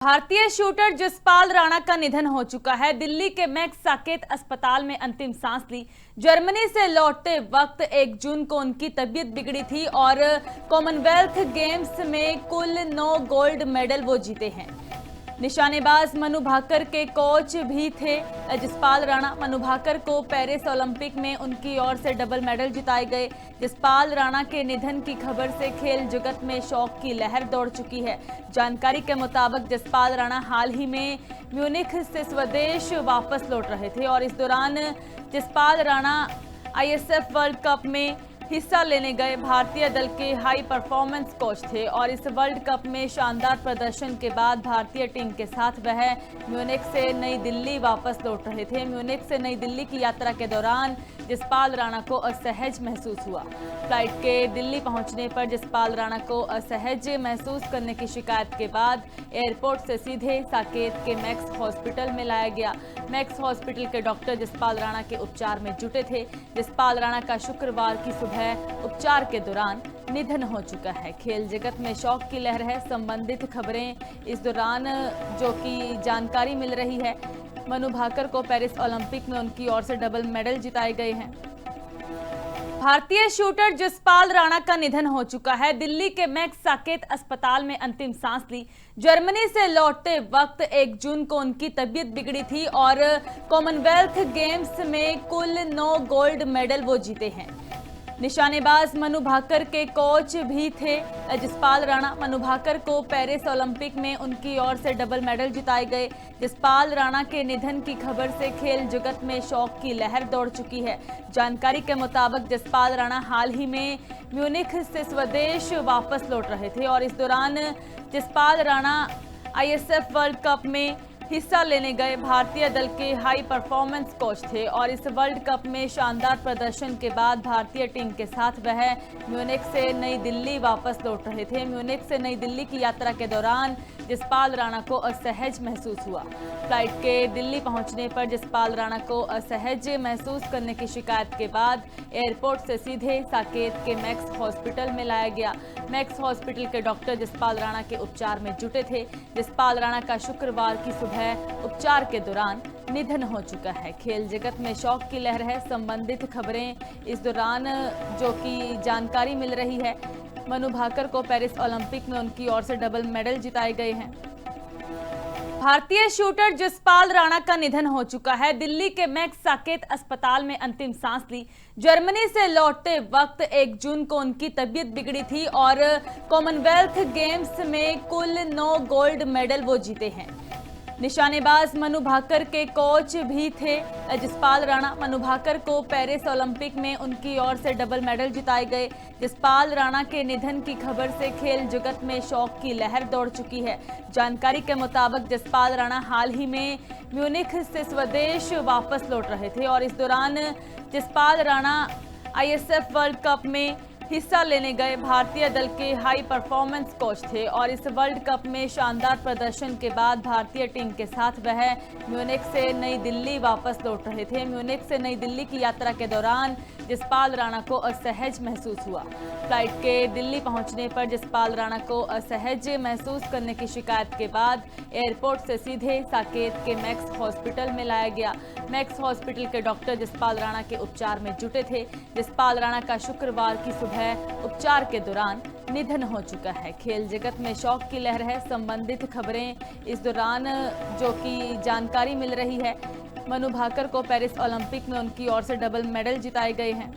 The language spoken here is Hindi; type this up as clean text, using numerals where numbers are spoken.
भारतीय शूटर जसपाल राणा का निधन हो चुका है। दिल्ली के मैक्स साकेत अस्पताल में अंतिम सांस ली। जर्मनी से लौटते वक्त 1 जून को उनकी तबीयत बिगड़ी थी और कॉमनवेल्थ गेम्स में कुल 9 गोल्ड मेडल वो जीते हैं। निशानेबाज मनु भाकर के कोच भी थे जसपाल राणा। मनु भाकर को पेरिस ओलंपिक में उनकी ओर से डबल मेडल जिताए गए। जसपाल राणा के निधन की खबर से खेल जगत में शोक की लहर दौड़ चुकी है। जानकारी के मुताबिक जसपाल राणा हाल ही में म्यूनिख से स्वदेश वापस लौट रहे थे और इस दौरान Jaspal Rana ISF world cup में हिस्सा लेने गए भारतीय दल के हाई परफॉर्मेंस कोच थे और इस वर्ल्ड कप में शानदार प्रदर्शन के बाद भारतीय टीम के साथ वह म्यूनिख से नई दिल्ली वापस लौट रहे थे। म्यूनिख से नई दिल्ली की यात्रा के दौरान जसपाल राणा को असहज महसूस हुआ। फ्लाइट के दिल्ली पहुंचने पर जसपाल राणा को असहज महसूस करने की शिकायत के बाद एयरपोर्ट से सीधे साकेत के मैक्स हॉस्पिटल में लाया गया। मैक्स हॉस्पिटल के डॉक्टर जसपाल राणा के उपचार में जुटे थे। जसपाल राणा का शुक्रवार की सुबह उपचार के दौरान निधन हो चुका है। खेल जगत में शोक की लहर है। संबंधित खबरें इस दौरान जो कि जानकारी मिल रही है, मनु भाकर को पेरिस ओलंपिक में उनकी ओर से डबल मेडल जिताए गए हैं। भारतीय शूटर जसपाल राणा का निधन हो चुका है। दिल्ली के मैक्स साकेत अस्पताल में अंतिम सांस ली। जर्मनी से लौटते वक्त 1 जून को उनकी तबीयत बिगड़ी थी और कॉमनवेल्थ गेम्स में कुल 9 गोल्ड मेडल वो जीते हैं। निशानेबाज मनु भाकर के कोच भी थे जसपाल राणा। मनु भाकर को पेरिस ओलंपिक में उनकी ओर से डबल मेडल जिताए गए। जसपाल राणा के निधन की खबर से खेल जगत में शोक की लहर दौड़ चुकी है। जानकारी के मुताबिक जसपाल राणा हाल ही में म्यूनिख से स्वदेश वापस लौट रहे थे और इस दौरान Jaspal Rana ISF world cup में हिस्सा लेने गए भारतीय दल के हाई परफॉर्मेंस कोच थे और इस वर्ल्ड कप में शानदार प्रदर्शन के बाद भारतीय टीम के साथ वह म्यूनिख से नई दिल्ली वापस लौट रहे थे। म्यूनिख से नई दिल्ली की यात्रा के दौरान जसपाल राणा को असहज महसूस हुआ। फ्लाइट के दिल्ली पहुंचने पर जसपाल राणा को असहज महसूस करने की शिकायत के बाद एयरपोर्ट से सीधे साकेत के मैक्स हॉस्पिटल में लाया गया। मैक्स हॉस्पिटल के डॉक्टर जसपाल राणा के उपचार में जुटे थे। जसपाल राणा का शुक्रवार की सुबह उपचार के दौरान निधन हो चुका है। खेल जगत में शोक की लहर है। संबंधित खबरें इस दौरान जो कि जानकारी मिल रही है, मनु भाकर को पेरिस ओलंपिक में उनकी ओर से डबल मेडल जिताए गए हैं। भारतीय शूटर जसपाल राणा का निधन हो चुका है। दिल्ली के मैक्स साकेत अस्पताल में अंतिम सांस ली। जर्मनी से लौटते वक्त 1 जून को उनकी तबीयत बिगड़ी थी और कॉमनवेल्थ गेम्स में कुल 9 गोल्ड मेडल वो जीते हैं। निशानेबाज मनु भाकर के कोच भी थे जसपाल राणा। मनु भाकर को पेरिस ओलंपिक में उनकी ओर से डबल मेडल जिताए गए। जसपाल राणा के निधन की खबर से खेल जगत में शोक की लहर दौड़ चुकी है। जानकारी के मुताबिक जसपाल राणा हाल ही में म्यूनिख से स्वदेश वापस लौट रहे थे और इस दौरान Jaspal Rana ISF world cup में हिस्सा लेने गए भारतीय दल के हाई परफॉर्मेंस कोच थे और इस वर्ल्ड कप में शानदार प्रदर्शन के बाद भारतीय टीम के साथ वह म्यूनिख से नई दिल्ली वापस लौट रहे थे। म्यूनिख से नई दिल्ली की यात्रा के दौरान जसपाल राणा को असहज महसूस हुआ। फ्लाइट के दिल्ली पहुंचने पर जसपाल राणा को असहज महसूस करने की शिकायत के बाद एयरपोर्ट से सीधे साकेत के मैक्स हॉस्पिटल में लाया गया। मैक्स हॉस्पिटल के डॉक्टर जसपाल राणा के उपचार में जुटे थे। जसपाल राणा का शुक्रवार की सुबह उपचार के दौरान निधन हो चुका है। खेल जगत में शोक की लहर है। संबंधित खबरें इस दौरान जो कि जानकारी मिल रही है, मनु भाकर को पेरिस ओलंपिक में उनकी ओर से डबल मेडल जिताए गए हैं।